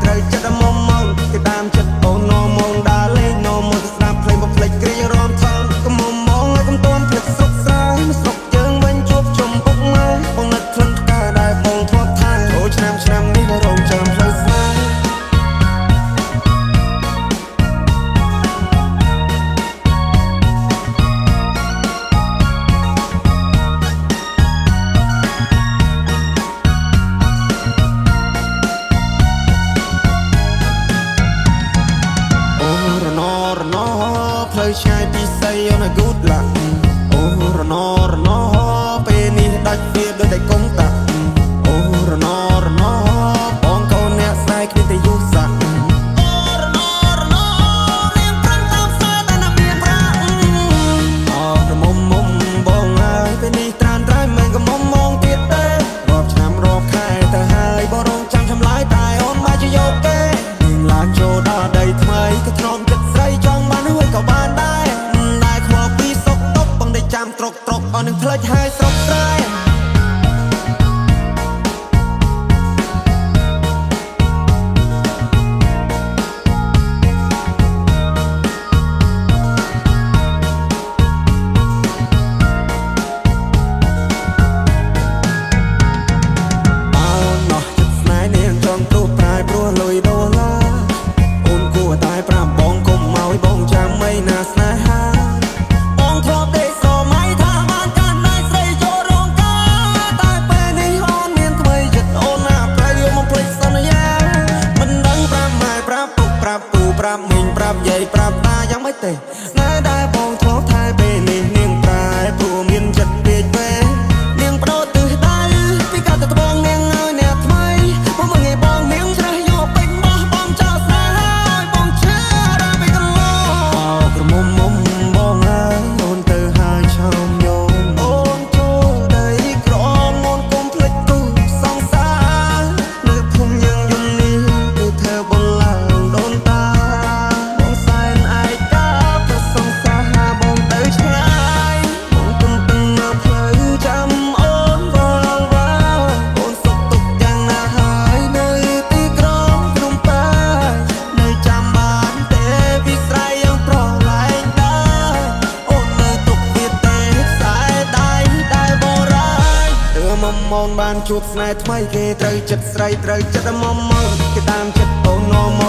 ត្រូវចិត្តមុំមកគេតាមចិត្តអូននោមងដើរលេងនោមងស្ដាប់ភ្លេងបំភ្លេចគ្រារំថងកុំមុំមកឲ្យកុំទាន់ភ្លេចស្រុកស្រែស្រុកយើងវិញជួបជុំពុកម៉ែបងនឹកក្លិនផ្កាដែលបងធ្លាប់ថាអូឆ្នាំនេះរងចាំផ្លូវស្នេហ៍ផ្លូវឆ្ងាយពីស័យអូន good luck អូរណពេលនេះដាច់វាដូចតែកុំតាអូរណបងកូនអ្នកស្រីគ្នាតែយុសាអូរណនាងប្រាំងតាមផ្សារតែណាមានប្រាក់អូរមុំបងហើយពេលនេះត្រានត្រៃមិនក៏មុំមកទៀតទេរាប់ឆ្នាំរាប់ខែទៅហើយបរងចាំឆ្លើយតែអូនមកជាយកទេនាងឡើងចូលដល់ដីថ្មីក៏ធ្នមចិត្តស្រីចង់បានហើយក៏បានដែរខ្វល់ពីសុកតុកបងได้ចាំត្រុកអូននឹងផ្លេចហើយស្រុកស្រែប្រាប់មីងប្រាប់យាយប្រាប់តាយ៉ាងម៉េចទេណែដែលបងធ្លាប់ថែពេលនេះនាងប្រែព្រោះមានចិត្តពេកពេលនាងបដូរទិសដៅពីកាលទៅត្បូងនាងឲ្យអ្នកថ្មីមកមើលងាយបងនាងច្រះយកពេញបោះបងចោលស្នេហ៍ហើយបងឈឺដល់ពេលកន្លងអោក្រមុំបងហើយអូនទៅហើយឆោមយំអូនចូលដីក្រមអូនកុំភ្លេចគូសង្សារនៅភូមិយើងយំនេះគឺធ្វើបងឡើងដូនតាមងបានជួបស្នេហ៍ថ្មីគេត្រូវចិត្តស្រីត្រូវចិត្តមុំមកគេតាមចិត្តអូននោម